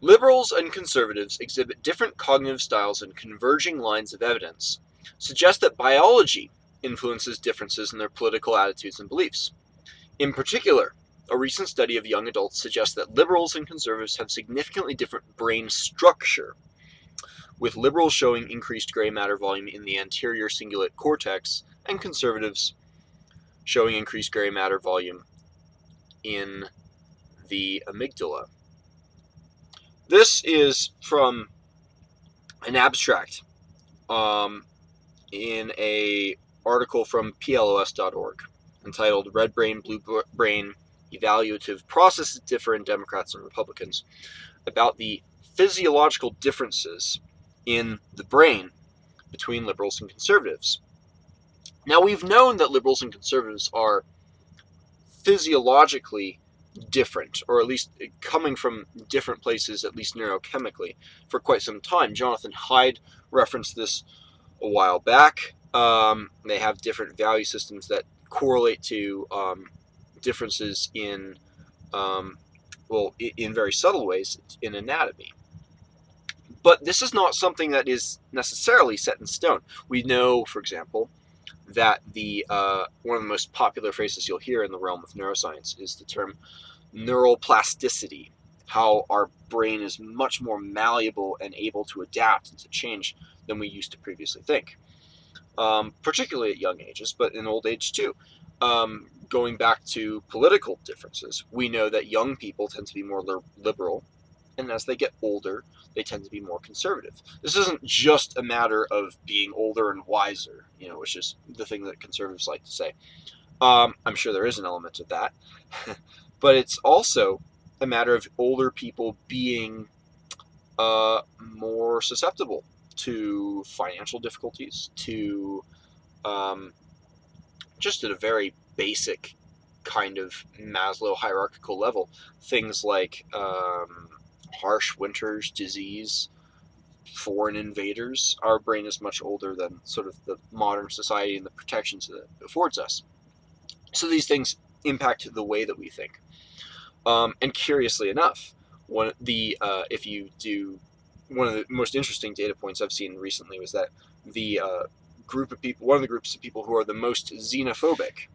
Liberals and conservatives exhibit different cognitive styles, and converging lines of evidence suggest that biology influences differences in their political attitudes and beliefs. In particular, a recent study of young adults suggests that liberals and conservatives have significantly different brain structure, with liberals showing increased gray matter volume in the anterior cingulate cortex and conservatives showing increased gray matter volume in the amygdala. This is from an abstract in a article from plos.org entitled Red Brain, Blue Brain Evaluative Processes Differ in Democrats and Republicans, about the physiological differences in the brain between liberals and conservatives. Now, we've known that liberals and conservatives are physiologically different, or at least coming from different places, at least neurochemically, for quite some time. Jonathan Haidt referenced this a while back. They have different value systems that correlate to differences in, in very subtle ways in anatomy. But this is not something that is necessarily set in stone. We know, for example, that the one of the most popular phrases you'll hear in the realm of neuroscience is the term neuroplasticity, how our brain is much more malleable and able to adapt and to change than we used to previously think, particularly at young ages, but in old age too. Going back to political differences, we know that young people tend to be more liberal, and as they get older, they tend to be more conservative. This isn't just a matter of being older and wiser, which is the thing that conservatives like to say. I'm sure there is an element of that, but it's also a matter of older people being more susceptible to financial difficulties, to just at a very basic kind of Maslow hierarchical level, things like harsh winters, disease, foreign invaders. Our brain is much older than sort of the modern society and the protections that it affords us. So these things impact the way that we think. And curiously enough, one of the most interesting data points I've seen recently was that the one of the groups of people who are the most xenophobic,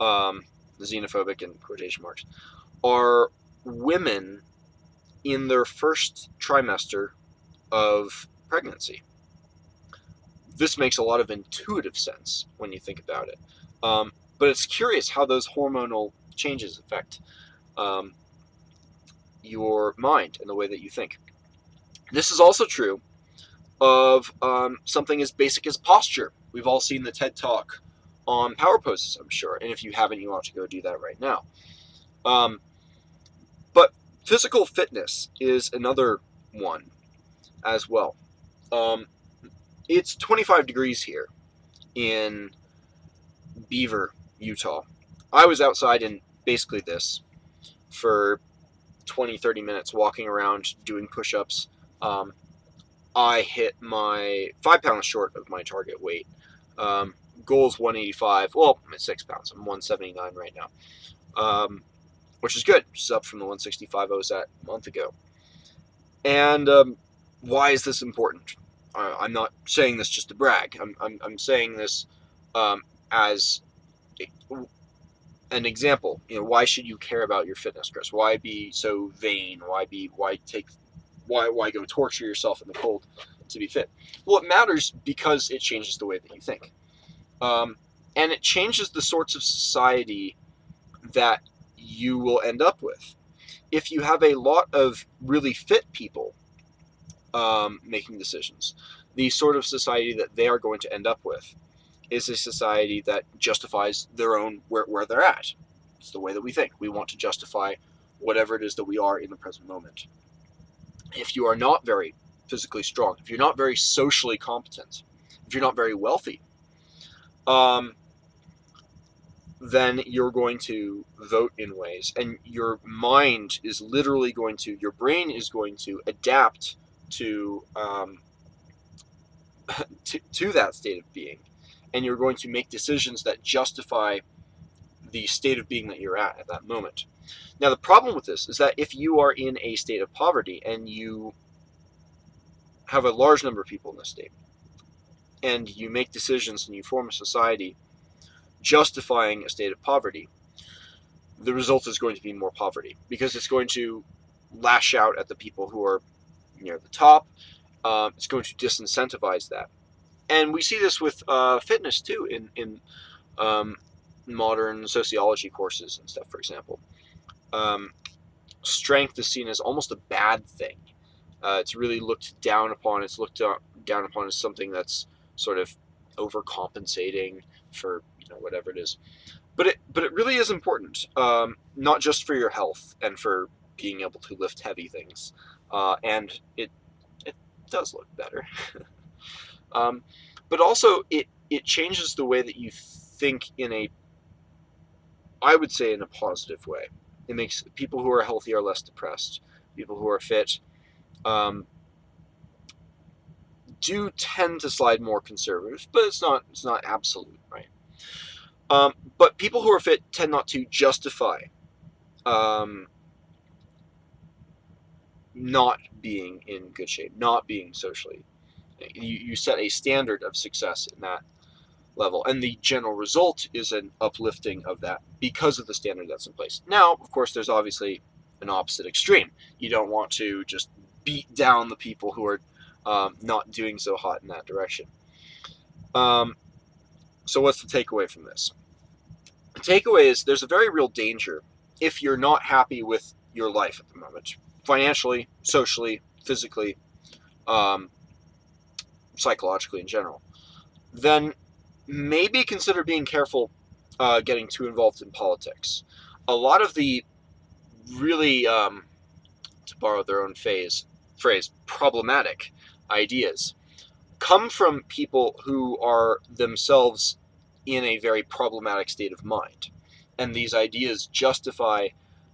xenophobic in quotation marks, are women in their first trimester of pregnancy. This makes a lot of intuitive sense when you think about it. But it's curious how those hormonal changes affect your mind and the way that you think. This is also true of something as basic as posture. We've all seen the TED Talk on power poses, I'm sure. And if you haven't, you ought to go do that right now. But physical fitness is another one as well. It's 25 degrees here in Beaver, Utah. I was outside in basically this for 20-30 minutes walking around doing push-ups. I hit my 5 pounds short of my target weight. Goal is 185. Well, I'm at 6 pounds. I'm 179 right now, which is good. Just up from the 165 I was at a month ago. And why is this important? I'm not saying this just to brag. I'm saying this as an example. Why should you care about your fitness, Chris? Why be so vain? Why go torture yourself in the cold to be fit? Well, it matters because it changes the way that you think, and it changes the sorts of society that you will end up with. If you have a lot of really fit people making decisions, the sort of society that they are going to end up with is a society that justifies their own where they're at. It's the way that we think. We want to justify whatever it is that we are in the present moment. If you are not very physically strong, if you're not very socially competent, if you're not very wealthy, then you're going to vote in ways, and your mind is literally your brain is going to adapt to to that state of being, and you're going to make decisions that justify the state of being that you're at that moment. Now, the problem with this is that if you are in a state of poverty and you have a large number of people in this state, and you make decisions and you form a society justifying a state of poverty, the result is going to be more poverty, because it's going to lash out at the people who are near the top. It's going to disincentivize that. And we see this with fitness too, in modern sociology courses and stuff, for example. Strength is seen as almost a bad thing. It's really looked down upon. It's looked down upon as something that's sort of overcompensating for whatever it is. But it really is important, not just for your health and for being able to lift heavy things, and it does look better. But also it changes the way that you think I would say in a positive way. It makes people who are healthy are less depressed. People who are fit do tend to slide more conservative, but it's not absolute, right? But people who are fit tend not to justify not being in good shape, not being socially. You set a standard of success in that level, and the general result is an uplifting of that because of the standard that's in place. Now, of course, there's obviously an opposite extreme. You don't want to just beat down the people who are not doing so hot in that direction. So what's the takeaway from this? The takeaway is there's a very real danger if you're not happy with your life at the moment, financially, socially, physically, psychologically in general, then maybe consider being careful getting too involved in politics. A lot of the really, to borrow their own phrase, problematic ideas come from people who are themselves in a very problematic state of mind. And these ideas justify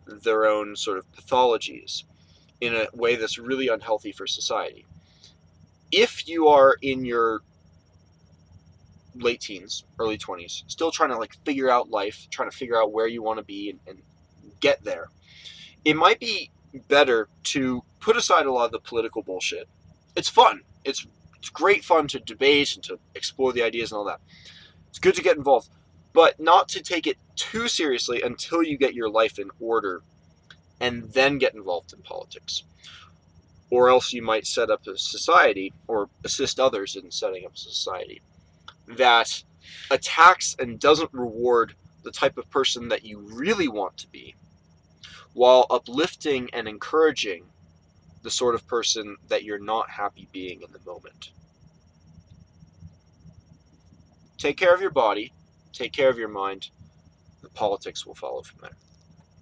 their own sort of pathologies in a way that's really unhealthy for society. If you are in your late teens, early 20s, still trying to figure out life, trying to figure out where you want to be and get there, it might be better to put aside a lot of the political bullshit. It's fun. It's great fun to debate and to explore the ideas and all that. It's good to get involved, but not to take it too seriously until you get your life in order and then get involved in politics. Or else you might set up a society or assist others in setting up a society that attacks and doesn't reward the type of person that you really want to be, while uplifting and encouraging the sort of person that you're not happy being in the moment. Take care of your body, take care of your mind, the politics will follow from there.